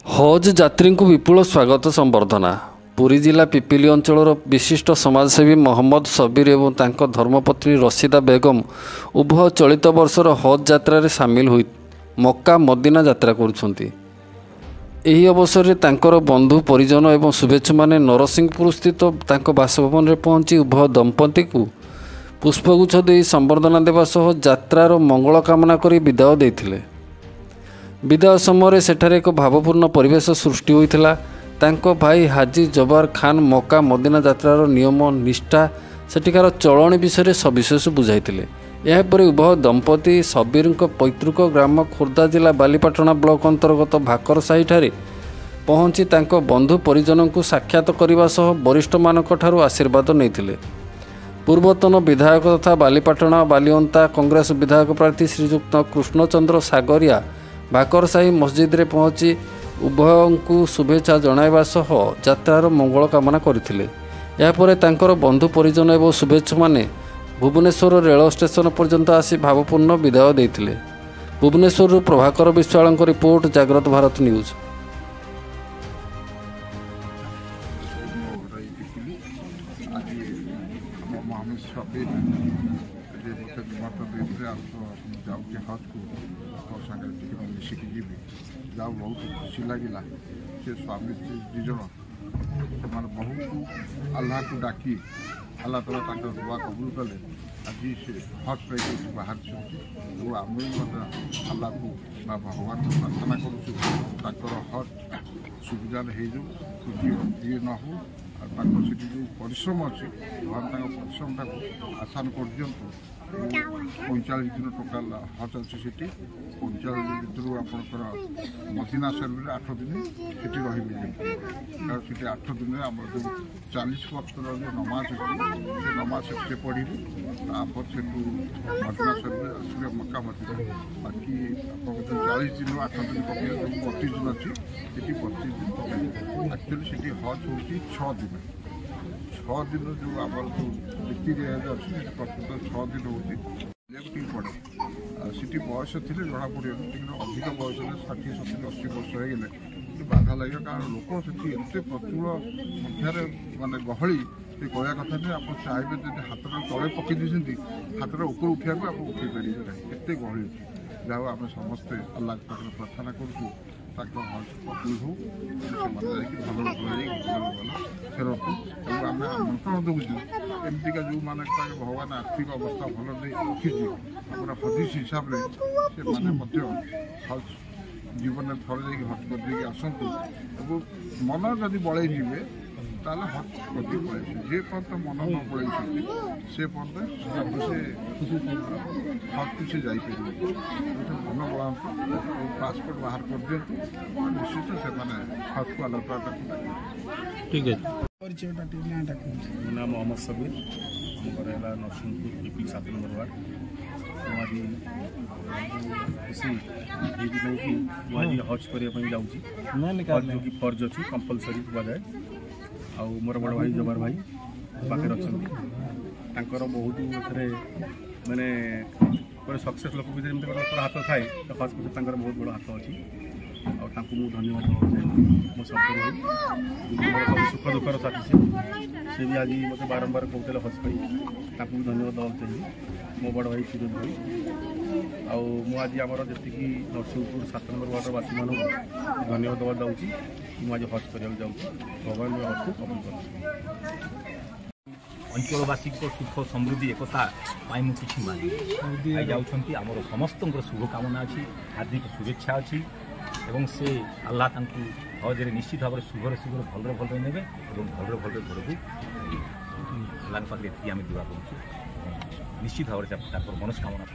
ହଜ୍ ଯାତ୍ରୀଙ୍କୁ ବିପୁଳ ସ୍ୱାଗତ ସମ୍ବର୍ଦ୍ଧନା। ପୁରୀ ଜିଲ୍ଲା ପିପିଲି ଅଞ୍ଚଳର ବିଶିଷ୍ଟ ସମାଜସେବୀ ମହମ୍ମଦ ସବିର ଏବଂ ତାଙ୍କ ଧର୍ମପତ୍ନୀ ରସିଦା ବେଗମ ଉଭୟ ଚଳିତ ବର୍ଷର ହଜ୍ ଯାତ୍ରାରେ ସାମିଲ ହୋଇ ମକ୍କା ମଦିନା ଯାତ୍ରା କରୁଛନ୍ତି। ଏହି ଅବସରରେ ତାଙ୍କର ବନ୍ଧୁ ପରିଜନ ଏବଂ ଶୁଭେଚ୍ଛୁମାନେ ନରସିଂହପୁର ସ୍ଥିତ ତାଙ୍କ ବାସଭବନରେ ପହଞ୍ଚି ଉଭୟ ଦମ୍ପତିଙ୍କୁ ପୁଷ୍ପଗୁଚ୍ଛ ଦେଇ ସମ୍ବର୍ଦ୍ଧନା ଦେବା ସହ ଯାତ୍ରାର ମଙ୍ଗଳ କାମନା କରି ବିଦାୟ ଦେଇଥିଲେ। ବିଦାୟ ସମୟରେ ସେଠାରେ ଏକ ଭାବପୂର୍ଣ୍ଣ ପରିବେଶ ସୃଷ୍ଟି ହୋଇଥିଲା। ତାଙ୍କ ଭାଇ ହାଜି ଜବାର ଖାନ୍ ମକ୍କା ମଦିନା ଯାତ୍ରାର ନିୟମ ନିଷ୍ଠା ସେଠିକାର ଚଳଣି ବିଷୟରେ ସବିଶେଷ ବୁଝାଇଥିଲେ। ଏହାପରେ ଉଭୟ ଦମ୍ପତି ସବିରଙ୍କ ପୈତୃକ ଗ୍ରାମ ଖୋର୍ଦ୍ଧା ଜିଲ୍ଲା ବାଲିପାଟଣା ବ୍ଲକ ଅନ୍ତର୍ଗତ ଭାକରସାହିଠାରେ ପହଞ୍ଚି ତାଙ୍କ ବନ୍ଧୁ ପରିଜନଙ୍କୁ ସାକ୍ଷାତ କରିବା ସହ ବରିଷ୍ଠମାନଙ୍କଠାରୁ ଆଶୀର୍ବାଦ ନେଇଥିଲେ। ପୂର୍ବତନ ବିଧାୟକ ତଥା ବାଲିପାଟଣା ବାଲିଅନ୍ତା କଂଗ୍ରେସ ବିଧାୟକ ପ୍ରାର୍ଥୀ ଶ୍ରୀଯୁକ୍ତ କୃଷ୍ଣଚନ୍ଦ୍ର ସାଗରିଆ ଭାକରସାହି ମସଜିଦରେ ପହଞ୍ଚି ଉଭୟଙ୍କୁ ଶୁଭେଚ୍ଛା ଜଣାଇବା ସହ ଯାତ୍ରାର ମଙ୍ଗଳ କାମନା କରିଥିଲେ। ଏହାପରେ ତାଙ୍କର ବନ୍ଧୁ ପରିଜନ ଏବଂ ଶୁଭେଚ୍ଛୁମାନେ ଭୁବନେଶ୍ୱର ରେଳ ଷ୍ଟେସନ ପର୍ଯ୍ୟନ୍ତ ଆସି ଭାବପୂର୍ଣ୍ଣ ବିଦାୟ ଦେଇଥିଲେ। ଭୁବନେଶ୍ୱରରୁ ପ୍ରଭାକର ବିଶ୍ୱାଳଙ୍କ ରିପୋର୍ଟ, ଜାଗ୍ରତ ଭାରତ ନ୍ୟୁଜ୍। ଯାହା ବହୁତ ଖୁସି ଲାଗିଲା। ସେ ସ୍ୱାମୀ ସ୍ତ୍ରୀ ଦୁଇ ଜଣ ସେମାନେ ବହୁତ ଆଲ୍ଲାହକୁ ଡାକି ଆଲ୍ଲାହ ତାଲା ତାଙ୍କର ଦୁଆ କବୁଲ କଲେ। ଆଜି ସେ ହଜ୍ ପାଇକି ବାହାରିଛନ୍ତି ଏବଂ ଆମେ ମଧ୍ୟ ଆଲ୍ଲାହକୁ ବା ଭଗବାନଙ୍କୁ ପ୍ରାର୍ଥନା କରୁଛୁ ତାଙ୍କର ହଜ୍ ସୁବିଧାରେ ହେଇଯାଉ, ଇଏ ନ ହଉ। ଆଉ ତାଙ୍କର ସେଠି ଯେଉଁ ପରିଶ୍ରମ ଅଛି ଭଗବାନ ତାଙ୍କ ପରିଶ୍ରମଟାକୁ ଆସାନ କରିଦିଅନ୍ତୁ। 45 ଦିନ ଟୋଟାଲ ହଜ୍ ଅଛି ସେଠି। 45 ଭିତରୁ ଆପଣଙ୍କର ମଦିନା ଶରୀଫରେ 8 ଦିନ ସେଠି ରହିବେ। କାରଣ ସେଠି 8 ଦିନରେ ଆମର ଯେଉଁ 40 ବକ୍ତର ଯେଉଁ ନମାଜ ଅଛି ସେ ନମାଜ ସେଠି ପଢ଼ିବେ। ତାପରେ ସେଠୁ ମଦିନା ଶରୀଫରେ ଆସିବେ ମକ୍କା ମଦିନା। ବାକି ଆପଣଙ୍କ ଯେଉଁ 40 ଦିନ 8 ଦିନ ପକେଇବେ, ଯେଉଁ 32 ଦିନ ଅଛି ସେଠି 32 ଦିନ ପକେଇବେ। ଆକ୍ଚୁଆଲି ସେଠି ହଜ୍ ହେଉଛି 6 ଦିନ। 6 ଦିନ ଯେଉଁ ଆମର ଯେଉଁ ନୀତି ରିଆଜ ଅଛି ସେଠି ପ୍ରକୃତ 6 ଦିନ ହେଉଛି ଟିକେ ପଡ଼େ। ସେଠି ବୟସ ଥିଲେ ଜଣାପଡ଼ିବନି, ଟିକେ ଅଧିକ ବୟସରେ 60, 70, 80 ବର୍ଷ ହେଇଗଲେ ସେଠି ବାଧା ଲାଗିବ। କାରଣ ଲୋକ ସେଠି ଏତେ ପ୍ରଚୁର ସଂଖ୍ୟାରେ ମାନେ ଗହଳି, ସେ କହିବା କଥା ନୁହେଁ। ଆପଣ ଚାହିଁବେ ଯଦି ହାତଟା ତଳେ ପକାଇ ଦେଇଛନ୍ତି ହାତଟା ଉପରୁ ଉଠିବାକୁ ଆପଣ ଉଠାଇ ପାରିବେ ନାହିଁ, ଏତେ ଗହଳି ଅଛି। ଯାହା ହଉ ଆମେ ସମସ୍ତେ ଆଲ୍ଲାହ ପାଖରେ ପ୍ରାର୍ଥନା କରୁଛୁ ତାଙ୍କ ହଜ୍ କବୁଲ ହଉ, ସେମାନେ ଯାଇକି ଭଲ ଫେରନ୍ତୁ। ଏବଂ ଆମେ ଆମନ୍ତ୍ରଣ ଦେଉଛୁ ଏମିତିକା ଯେଉଁମାନେ ଭଗବାନ ଆର୍ଥିକ ଅବସ୍ଥା ଭଲ ଦେଇ ରଖିଛି ଆମର ହଦିସ ହିସାବରେ ସେମାନେ ମଧ୍ୟ ହଜ୍ ଜୀବନରେ ଥରେ ଯାଇକି ହଜ୍ କରିଦେଇକି ଆସନ୍ତୁ। ଏବଂ ମନ ଯଦି ବଳେଇ ଯିବେ ତାହେଲେ ହଜ୍ କରିଦେଇ ପଳାଇବେ। ଯେ ପର୍ଯ୍ୟନ୍ତ ମନ ନ ବଳେଇଛନ୍ତି ସେ ପର୍ଯ୍ୟନ୍ତ ସେ ହଜ୍କୁ ସେ ଯାଇପାରିବେ। ମନ ବଳାନ୍ତୁ, ପାସପୋର୍ଟ ବାହାର କରିଦିଅନ୍ତୁ, ନିଶ୍ଚିତ ସେମାନେ ହଜ୍କୁ ଆଲୋଚନା। ଠିକ୍ ଅଛି। ମୋ ନାଁ ମହମ୍ମଦ ସବିର, ଆମ ଘର ହେଲା ନରସିଂହପୁର ପିପିଲି 7 ନମ୍ବର ୱାର୍ଡ଼। ମୁଁ ଆଜି ଖୁସି ଏଇଥିପାଇଁ କି ମୁଁ ଆଜି ହଜ୍ କରିବା ପାଇଁ ଯାଉଛି। ହଜ୍ ଯେଉଁ କି ଫର୍ଜ ଅଛି, କମ୍ପଲସରି କୁହାଯାଏ। ଆଉ ମୋର ବଡ଼ ଭାଇ ଜବାର ଭାଇ ପାଖରେ ଅଛନ୍ତି। ତାଙ୍କର ବହୁତ ଏଥିରେ ମାନେ ଗୋଟେ ସକ୍ସେସ୍ ଲୋକ ଭିତରେ ଯେମିତି ଲୋକର ହାତ ଥାଏ, ତ ହଜ୍ ଭିତରେ ତାଙ୍କର ବହୁତ ବଡ଼ ହାତ ଅଛି। ଆଉ ତାଙ୍କୁ ମୁଁ ଧନ୍ୟବାଦ ଦେଉଛି। ମୋ ଶବ୍ଦରେ ହଉ ମୋର ସୁଖ ଦୁଃଖର ସାଥି ସେ ବି ଆଜି ମୋତେ ବାରମ୍ବାର କହୁଥିଲେ ହଜ୍ ପାଇଁ, ତାଙ୍କୁ ବି ଧନ୍ୟବାଦ ଦେବାକୁ ଚାହିଁବି। ମୋ ବଡ଼ ଭାଇ ଫିରୋଜ ଭାଇ। ଆଉ ମୁଁ ଆଜି ଆମର ଯେତିକି ନରସିଂହପୁର 7 ନମ୍ବର ୱାର୍ଡ଼ର ବାସୀମାନଙ୍କୁ ଧନ୍ୟବାଦ ଦେବାକୁ ଯାଉଛି। ମୁଁ ଆଜି ହଜ୍ କରିବାକୁ ଯାଉଛି। ଭଗବାନ ହଜ୍କୁ କବୁଲ କରନ୍ତୁ। ଅଞ୍ଚଳବାସୀଙ୍କ ସୁଖ ସମୃଦ୍ଧି ଏକତା ପାଇଁ ମୁଁ କିଛି ମାନି ଯାଉଛନ୍ତି। ଆମର ସମସ୍ତଙ୍କର ଶୁଭକାମନା ଅଛି, ହାର୍ଦ୍ଦିକ ଶୁଭେଚ୍ଛା ଅଛି। ଏବଂ ସେ ଆଲ୍ଲାହ ତାଙ୍କୁ ହଜ୍ରେ ନିଶ୍ଚିତ ଭାବରେ ଶୁଭରେ ଭଲରେ ନେବେ ଏବଂ ଭଲରେ ଘରକୁ ଆଲ୍ଲାହଙ୍କ ପାଖରେ ଏତିକି ଆମେ ଦୁଆ କରୁଛୁ। ନିଶ୍ଚିତ ଭାବରେ ତାଙ୍କର ମନସ୍କାମନା